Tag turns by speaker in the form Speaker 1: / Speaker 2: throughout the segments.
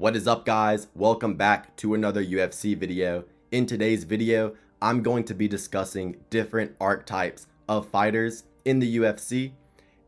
Speaker 1: What is up, guys? Welcome back to another UFC video. In today's video, I'm going to be discussing different archetypes of fighters in the UFC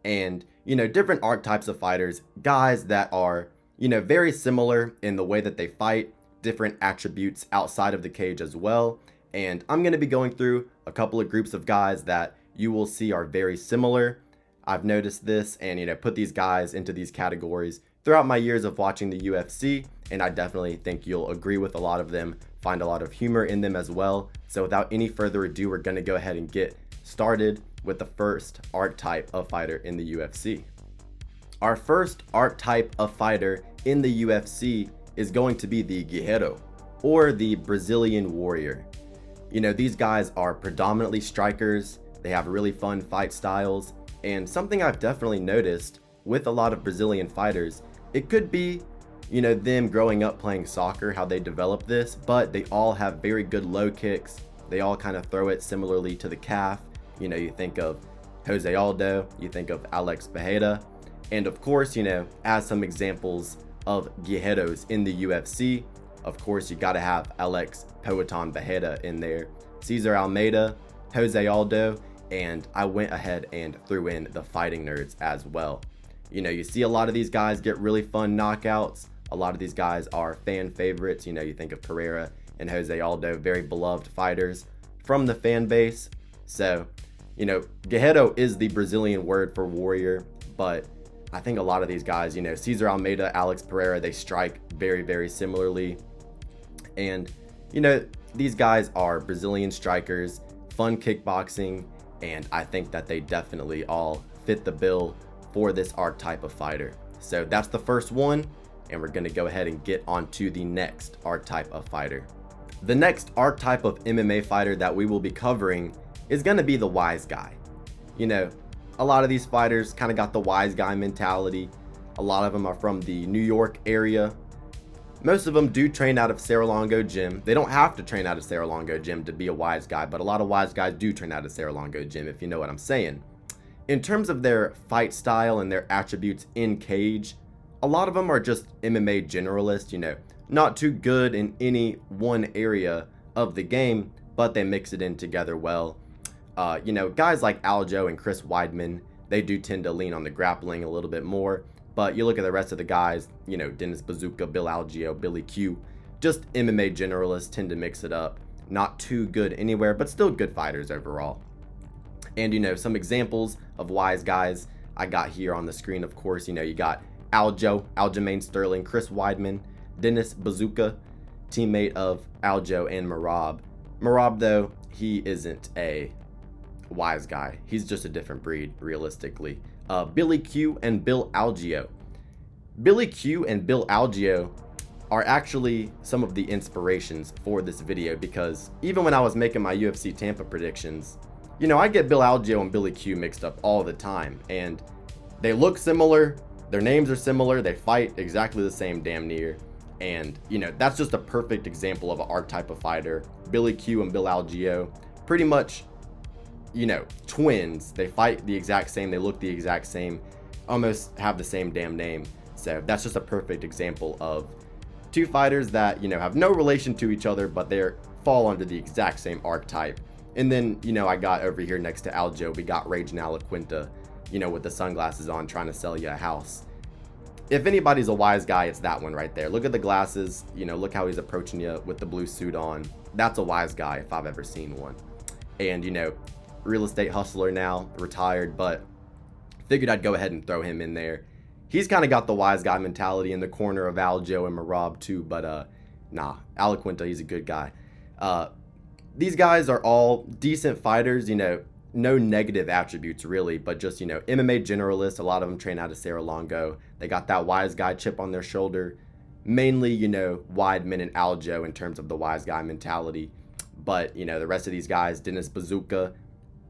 Speaker 1: and, different archetypes of fighters, guys that are, very similar in the way that they fight, different attributes outside of the cage as well. And I'm going to be going through a couple of groups of guys that you will see are very similar. I've noticed this and, put these guys into these categories throughout my years of watching the UFC, and I definitely think you'll agree with a lot of them, find a lot of humor in them as well. So without any further ado, we're going to go ahead and get started with the first archetype of fighter in the UFC. Our first archetype of fighter in the UFC is going to be the Guerreiro, or the Brazilian warrior. These guys are predominantly strikers, they have really fun fight styles, and something I've definitely noticed with a lot of Brazilian fighters, it could be, them growing up playing soccer, how they develop this, but they all have very good low kicks. They all kind of throw it similarly to the calf. You think of Jose Aldo, you think of Alex Pereira, and of course, as some examples of Guerreiros in the UFC, of course, you got to have Alex Poatan Pereira in there, Cesar Almeida, Jose Aldo, and I went ahead and threw in the fighting nerds as well. You see a lot of these guys get really fun knockouts. A lot of these guys are fan favorites. You think of Pereira and Jose Aldo, very beloved fighters from the fan base. So, Guerreiro is the Brazilian word for warrior, but I think a lot of these guys, Cesar Almeida, Alex Pereira, they strike very, very similarly. And, these guys are Brazilian strikers, fun kickboxing, and I think that they definitely all fit the bill for this archetype of fighter. So that's the first one, and we're going to go ahead and get on to the next archetype of fighter. The next archetype of MMA fighter that we will be covering is going to be the wise guy. A lot of these fighters kind of got the wise guy mentality. A lot of them are from the New York area. Most of them do train out of Serra-Longo Gym. They don't have to train out of Serra-Longo Gym to be a wise guy, but a lot of wise guys do train out of Serra-Longo Gym, if you know what I'm saying. In terms of their fight style and their attributes in cage, a lot of them are just MMA generalists, not too good in any one area of the game, but they mix it in together well. Guys like Aljo and Chris Weidman, they do tend to lean on the grappling a little bit more, but you look at the rest of the guys, Dennis Bazooka, Bill Algeo, Billy Q, just MMA generalists tend to mix it up. Not too good anywhere, but still good fighters overall. And, some examples of wise guys I got here on the screen, of course, you got Aljo, Aljamain Sterling, Chris Weidman, Dennis Bazooka, teammate of Aljo and Marauder. Marauder, though, he isn't a wise guy. He's just a different breed, realistically. Billy Q and Bill Algeo. Billy Q and Bill Algeo are actually some of the inspirations for this video, because even when I was making my UFC Tampa predictions, I get Bill Algeo and Billy Q mixed up all the time, and they look similar, their names are similar, they fight exactly the same damn near, and, that's just a perfect example of an archetype of fighter. Billy Q and Bill Algeo, pretty much, twins. They fight the exact same, they look the exact same, almost have the same damn name. So that's just a perfect example of two fighters that, have no relation to each other, but they fall under the exact same archetype. And then, I got over here next to Aljo, we got Rage Now La Quinta, with the sunglasses on, trying to sell you a house. If anybody's a wise guy, it's that one right there. Look at the glasses, look how he's approaching you with the blue suit on. That's a wise guy if I've ever seen one. And, real estate hustler now, retired, but figured I'd go ahead and throw him in there. He's kind of got the wise guy mentality in the corner of Aljo and Marauder too, but nah, La Quinta, he's a good guy. These guys are all decent fighters, no negative attributes really, but just, MMA generalists. A lot of them train out of Serra-Longo. They got that wise guy chip on their shoulder. Mainly, Weidman and Aljo in terms of the wise guy mentality. But, the rest of these guys, Dennis Bazooka,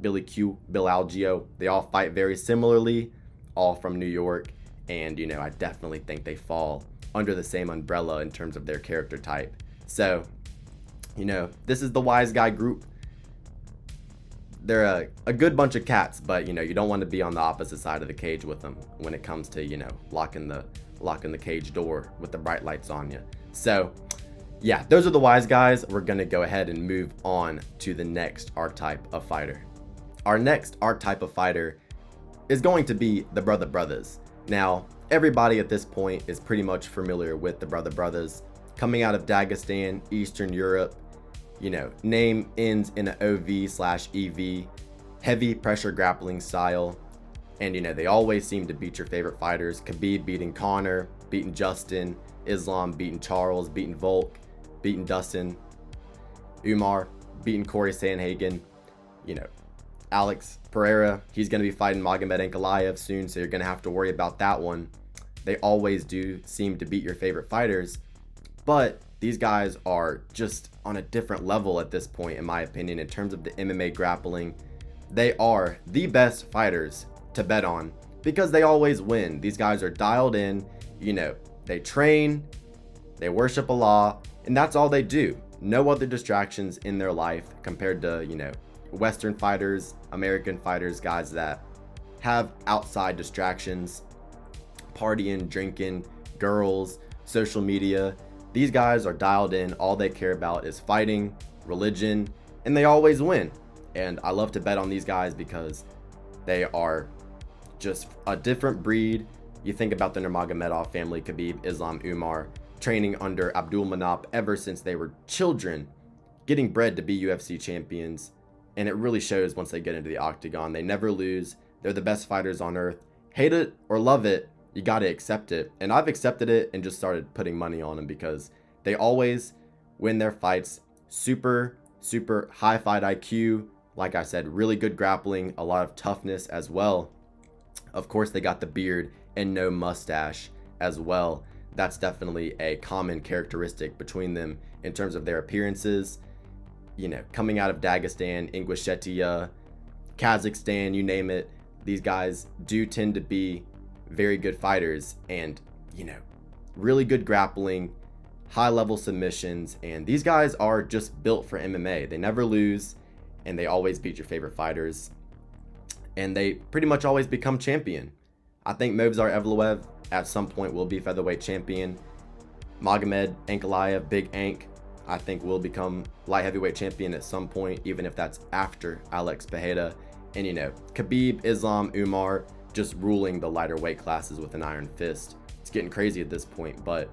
Speaker 1: Billy Q, Bill Algeo, they all fight very similarly, all from New York. And, I definitely think they fall under the same umbrella in terms of their character type. So, this is the wise guy group. They're a good bunch of cats, but, you don't want to be on the opposite side of the cage with them when it comes to, locking the locking the cage door with the bright lights on you. So yeah, those are the wise guys. We're going to go ahead and move on to the next archetype of fighter. Our next archetype of fighter is going to be the Brother Brothers. Now, everybody at this point is pretty much familiar with the Brother Brothers. Coming out of Dagestan, Eastern Europe, you know, name ends in an OV/EV, heavy pressure grappling style. And, you know, they always seem to beat your favorite fighters. Khabib beating Conor, beating Justin, Islam beating Charles, beating Volk, beating Dustin, Umar beating Corey Sandhagen, you know, Alex Pereira, he's going to be fighting Magomed Ankalaev soon, so you're going to have to worry about that one. They always do seem to beat your favorite fighters, but these guys are just on a different level at this point, in my opinion, in terms of the MMA grappling. They are the best fighters to bet on because they always win. These guys are dialed in, you know, they train, they worship Allah, and that's all they do. No other distractions in their life compared to, you know, Western fighters, American fighters, guys that have outside distractions, partying, drinking, girls, social media. These guys are dialed in. All they care about is fighting, religion, and they always win. And I love to bet on these guys because they are just a different breed. You think about the Nurmagomedov family, Khabib, Islam, Umar, training under Abdul Manap ever since they were children, getting bred to be UFC champions. And it really shows once they get into the octagon. They never lose. They're the best fighters on earth. Hate it or love it, you got to accept it. And I've accepted it and just started putting money on them because they always win their fights. Super, super high fight IQ. Like I said, really good grappling, a lot of toughness as well. Of course, they got the beard and no mustache as well. That's definitely a common characteristic between them in terms of their appearances. You know, coming out of Dagestan, Ingushetia, Kazakhstan, you name it, these guys do tend to be very good fighters and, you know, really good grappling, high level submissions, and these guys are just built for MMA. They never lose and they always beat your favorite fighters and they pretty much always become champion. I think Movsar Evloev at some point will be featherweight champion. Magomed Ankalaev, Big Ank, I think will become light heavyweight champion at some point, even if that's after Alex Pereira. And, you know, Khabib, Islam, Umar just ruling the lighter weight classes with an iron fist. It's getting crazy at this point, but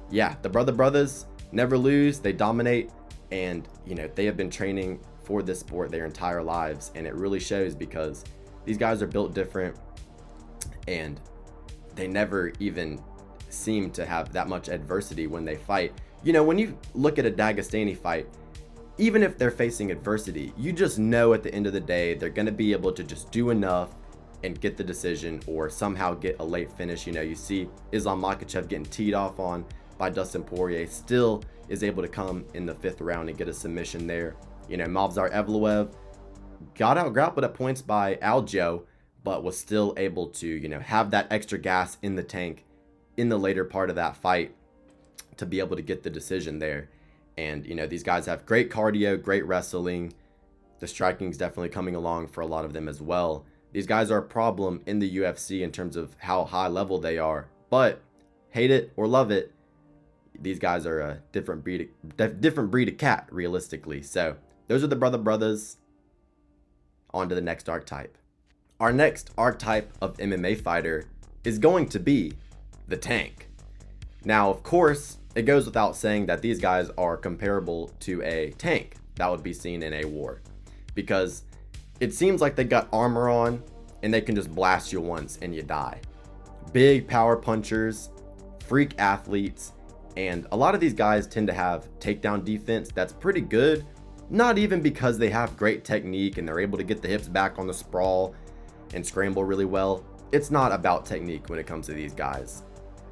Speaker 1: yeah, the Brother Brothers never lose. They dominate, and, you know, they have been training for this sport their entire lives, and it really shows because these guys are built different and they never even seem to have that much adversity when they fight. You know, when you look at a Dagestani fight, even if they're facing adversity, you just know at the end of the day, they're going to be able to just do enough and get the decision or somehow get a late finish. You know, you see Islam Makhachev getting teed off on by Dustin Poirier, still is able to come in the 5th round and get a submission there. You know, Movsar Evloev got out grappled at points by Aljo, but was still able to, you know, have that extra gas in the tank in the later part of that fight to be able to get the decision there. And, you know, these guys have great cardio, great wrestling. The striking is definitely coming along for a lot of them as well. These guys are a problem in the UFC in terms of how high level they are, but hate it or love it, these guys are a different breed of cat, realistically. So those are the Brother Brothers. On to the next archetype. Our next archetype of MMA fighter is going to be the Tank. Now, of course, it goes without saying that these guys are comparable to a tank that would be seen in a war, because it seems like they got armor on and they can just blast you once and you die. Big power punchers, freak athletes, and a lot of these guys tend to have takedown defense that's pretty good, not even because they have great technique and they're able to get the hips back on the sprawl and scramble really well. It's not about technique when it comes to these guys.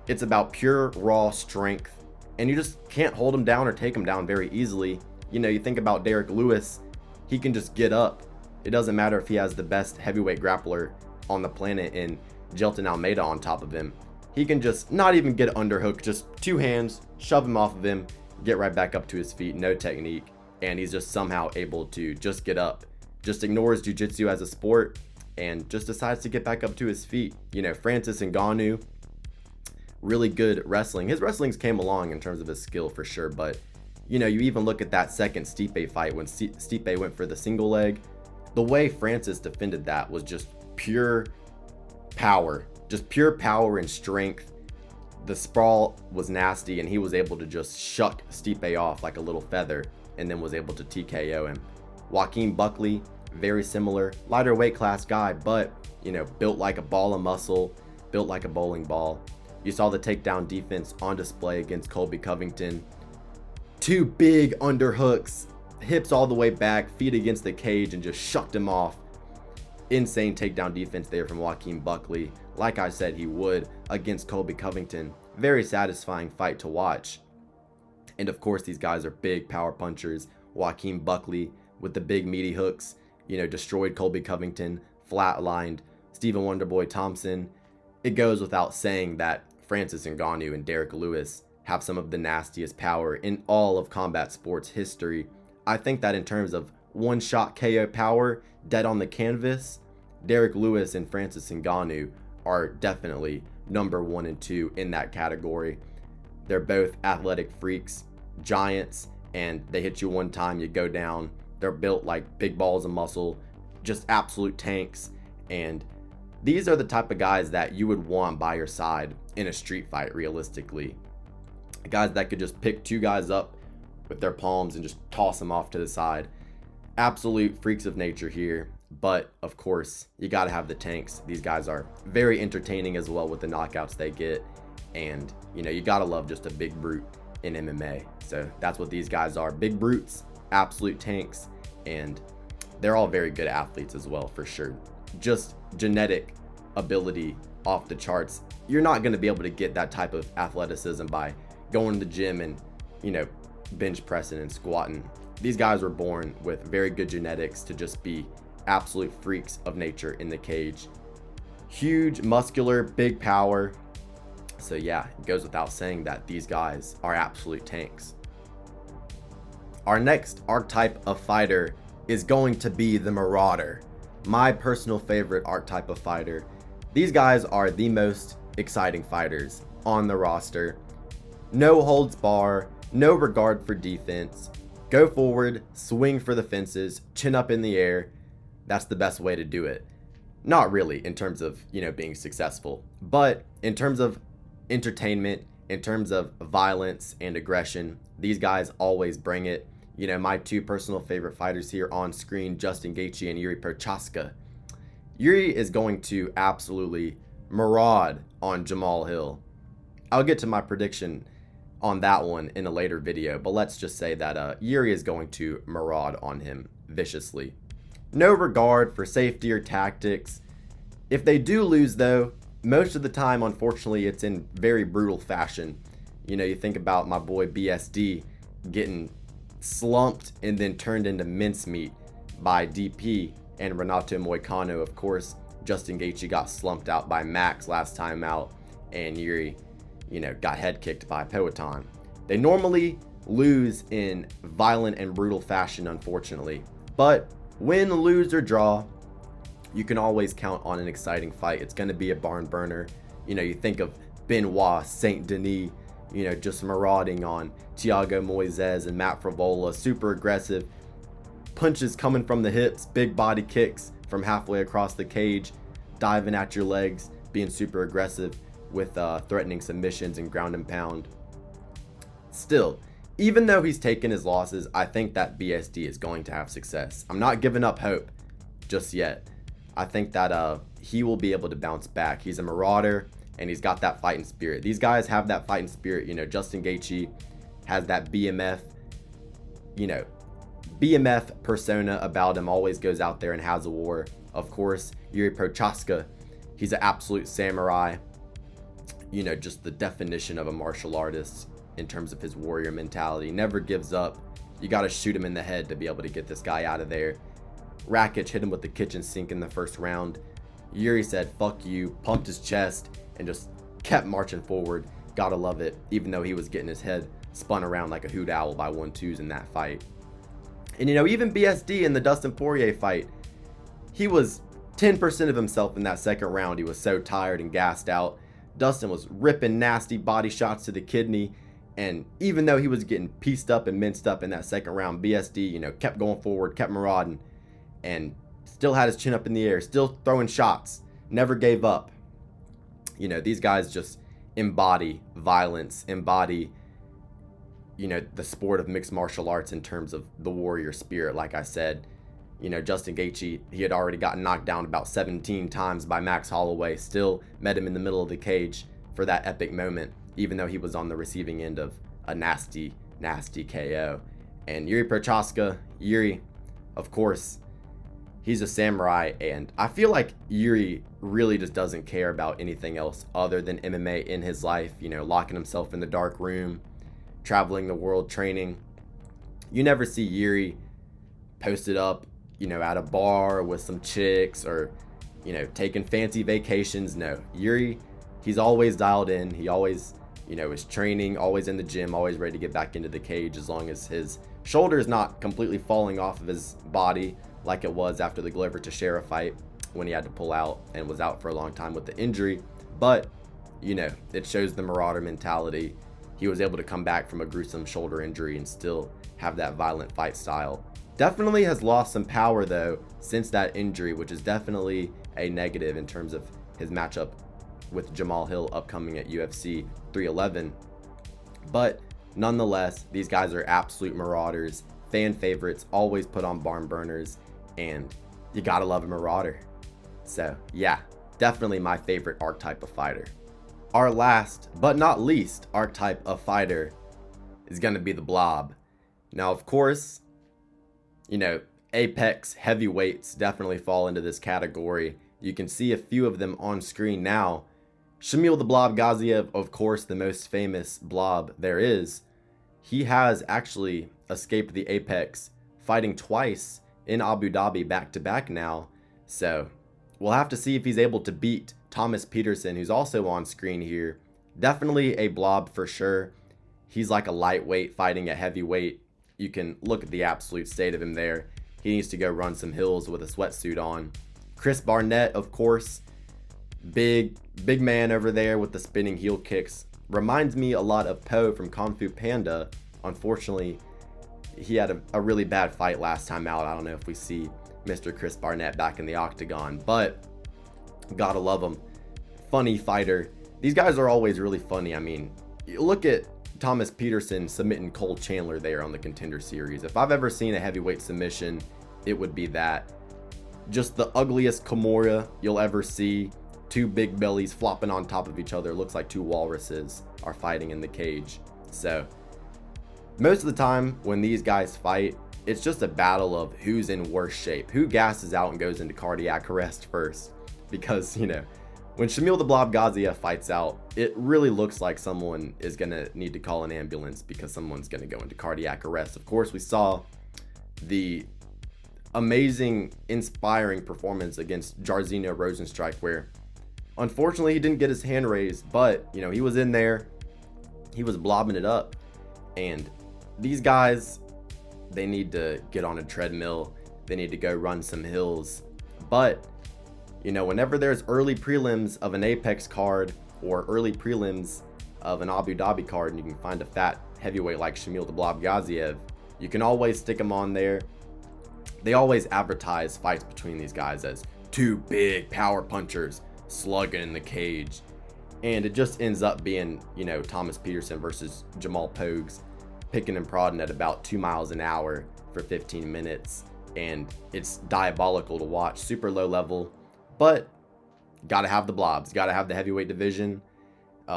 Speaker 1: It's about pure raw strength, and you just can't hold them down or take them down very easily. You know, you think about Derek Lewis, he can just get up. It doesn't matter if he has the best heavyweight grappler on the planet in Jelton Almeida on top of him. He can just not even get an underhook, just 2 hands, shove him off of him, get right back up to his feet, no technique, and he's just somehow able to just get up. Just ignores jiu-jitsu as a sport and just decides to get back up to his feet. You know, Francis Ngannou, really good wrestling. His wrestling's came along in terms of his skill for sure, but you even look at that second Stipe fight when Stipe went for the single leg. The way Francis defended that was just pure power, and strength. The sprawl was nasty, and he was able to just shuck Stipe off like a little feather and then was able to TKO him. Joaquin Buckley, very similar, lighter weight class guy, but built like a ball of muscle, built like a bowling ball. You saw the takedown defense on display against Colby Covington. 2 big underhooks, hips all the way back, feet against the cage, and just shucked him off. Insane takedown defense there from Joaquin Buckley. Like I said, he would against Colby Covington. Very satisfying fight to watch. And of course, these guys are big power punchers. Joaquin Buckley with the big meaty hooks, destroyed Colby Covington, flatlined Stephen Wonderboy Thompson. It goes without saying that Francis Ngannou and Derek Lewis have some of the nastiest power in all of combat sports history. I think that in terms of one-shot KO power, dead on the canvas, Derek Lewis and Francis Ngannou are definitely number 1 and 2 in that category. They're both athletic freaks, giants, and they hit you one time, you go down. They're built like big balls of muscle, just absolute tanks. And these are the type of guys that you would want by your side in a street fight, realistically. Guys that could just pick 2 guys up with their palms and just toss them off to the side. Absolute freaks of nature here. But of course, you got to have the tanks. These guys are very entertaining as well with the knockouts they get. And, you got to love just a big brute in MMA. So that's what these guys are. Big brutes, absolute tanks. And they're all very good athletes as well, for sure. Just genetic ability off the charts. You're not going to be able to get that type of athleticism by going to the gym and, bench pressing and squatting. These guys were born with very good genetics to just be absolute freaks of nature in the cage. Huge, muscular, big power. So yeah, it goes without saying that these guys are absolute tanks. Our next archetype of fighter is going to be the Marauder. My personal favorite archetype of fighter. These guys are the most exciting fighters on the roster. No holds bar, no regard for defense. Go forward, swing for the fences, chin up in the air. That's the best way to do it. Not really in terms of, being successful, but in terms of entertainment, in terms of violence and aggression, these guys always bring it. My 2 personal favorite fighters here on screen, Justin Gaethje and Yuri Prochazka. Yuri is going to absolutely maraud on Jamal Hill. I'll get to my prediction on that one in a later video, but let's just say that Yuri is going to maraud on him viciously. No regard for safety or tactics. If they do lose, though, most of the time, unfortunately, it's in very brutal fashion. You think about my boy BSD getting slumped and then turned into mincemeat by DP and Renato Moicano. Of course, Justin Gaethje got slumped out by Max last time out, and Yuri, got head kicked by Poatan. They normally lose in violent and brutal fashion, unfortunately. But win, lose, or draw, you can always count on an exciting fight. It's going to be a barn burner. You think of Benoit, Saint Denis, just marauding on Thiago Moises and Matt Frivola. Super aggressive. Punches coming from the hips, big body kicks from halfway across the cage, diving at your legs, being super aggressive with threatening submissions and ground and pound. Still, even though he's taken his losses, I think that BSD is going to have success. I'm not giving up hope just yet. I think that he will be able to bounce back. He's a marauder, and he's got that fighting spirit. These guys have that fighting spirit. Justin Gaethje has that BMF, BMF persona about him, always goes out there and has a war. Of course, Yuri Prochazka, he's an absolute samurai. Just the definition of a martial artist in terms of his warrior mentality. Never gives up. You got to shoot him in the head to be able to get this guy out of there. Rakic hit him with the kitchen sink in the first round. Yuri said, fuck you, pumped his chest, and just kept marching forward. Gotta love it, even though he was getting his head spun around like a hoot owl by 1-2s in that fight. And even BSD in the Dustin Poirier fight, he was 10% of himself in that second round. He was so tired and gassed out. Dustin was ripping nasty body shots to the kidney. And even though he was getting pieced up and minced up in that second round, BSD, kept going forward, kept marauding, and still had his chin up in the air, still throwing shots, never gave up. These guys just embody violence, embody, the sport of mixed martial arts in terms of the warrior spirit. Like I said, Justin Gaethje, he had already gotten knocked down about 17 times by Max Holloway, still met him in the middle of the cage for that epic moment, even though he was on the receiving end of a nasty, nasty KO. And Yuri Prochazka, of course, he's a samurai, and I feel like Yuri really just doesn't care about anything else other than MMA in his life, locking himself in the dark room, traveling the world training. You never see Yuri posted up, at a bar with some chicks or, taking fancy vacations. No, Yuri, he's always dialed in. He always, is training, always in the gym, always ready to get back into the cage as long as his shoulder is not completely falling off of his body like it was after the Glover Teixeira fight when he had to pull out and was out for a long time with the injury. But, it shows the Marauder mentality. He was able to come back from a gruesome shoulder injury and still have that violent fight style. Definitely has lost some power though since that injury, which is definitely a negative in terms of his matchup with Jamal Hill upcoming at UFC 311. But nonetheless, these guys are absolute marauders, fan favorites, always put on barn burners, and you gotta love a marauder. So yeah, definitely my favorite archetype of fighter. Our last but not least archetype of fighter is gonna be the Blob. Now, of course, Apex heavyweights definitely fall into this category. You can see a few of them on screen now. Shamil the Blob Gaziev, of course, the most famous Blob there is. He has actually escaped the Apex, fighting twice in Abu Dhabi back-to-back now. So we'll have to see if he's able to beat Thomas Peterson, who's also on screen here. Definitely a Blob for sure. He's like a lightweight fighting a heavyweight. You can look at the absolute state of him there. He needs to go run some hills with a sweatsuit on. Chris Barnett, of course, big man over there with the spinning heel kicks. Reminds me a lot of Po from Kung Fu Panda. Unfortunately, he had a really bad fight last time out. I don't know if we see Mr. Chris Barnett back in the octagon, but gotta love him. Funny fighter. These guys are always really funny. I mean, you look at Thomas Peterson submitting Cole Chandler there on the Contender Series. If I've ever seen a heavyweight submission, it would be that. Just the ugliest Kimura you'll ever see. Two big bellies flopping on top of each other. Looks like two walruses are fighting in the cage. So most of the time when these guys fight, it's just a battle of who's in worse shape, who gasses out and goes into cardiac arrest first. Because, when Shamil the Blob Gaziev fights out, it really looks like someone is going to need to call an ambulance because someone's going to go into cardiac arrest. Of course, we saw the amazing, inspiring performance against Jairzinho Rozenstruik, where unfortunately he didn't get his hand raised, but, he was in there. He was blobbing it up. And these guys, they need to get on a treadmill. They need to go run some hills. But whenever there's early prelims of an Apex card or early prelims of an Abu Dhabi card, and you can find a fat heavyweight like Shamil the Blob Gaziev, you can always stick them on there. They always advertise fights between these guys as two big power punchers slugging in the cage. And it just ends up being, Thomas Peterson versus Jamal Pogues, picking and prodding at about 2 miles an hour for 15 minutes. And it's diabolical to watch, super low level. But gotta have the Blobs, gotta have the heavyweight division,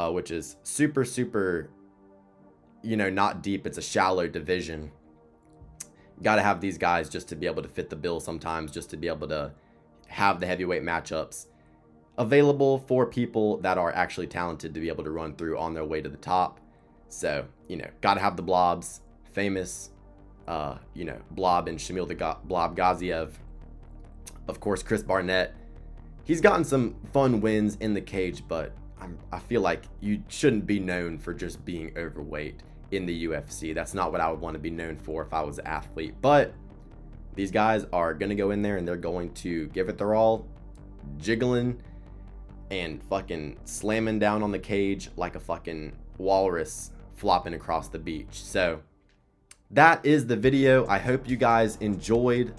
Speaker 1: which is super, not deep. It's a shallow division. Gotta have these guys just to be able to fit the bill sometimes, just to be able to have the heavyweight matchups available for people that are actually talented to be able to run through on their way to the top. So, gotta have the Blobs, famous, Blob and Shamil the Blob Gaziev. Of course, Chris Barnett. He's gotten some fun wins in the cage, but I feel like you shouldn't be known for just being overweight in the UFC. That's not what I would want to be known for if I was an athlete. But these guys are going to go in there and they're going to give it their all, jiggling and fucking slamming down on the cage like a fucking walrus flopping across the beach. So that is the video. I hope you guys enjoyed.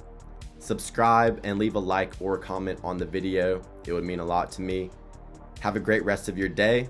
Speaker 1: Subscribe and leave a like or a comment on the video. It would mean a lot to me. Have a great rest of your day,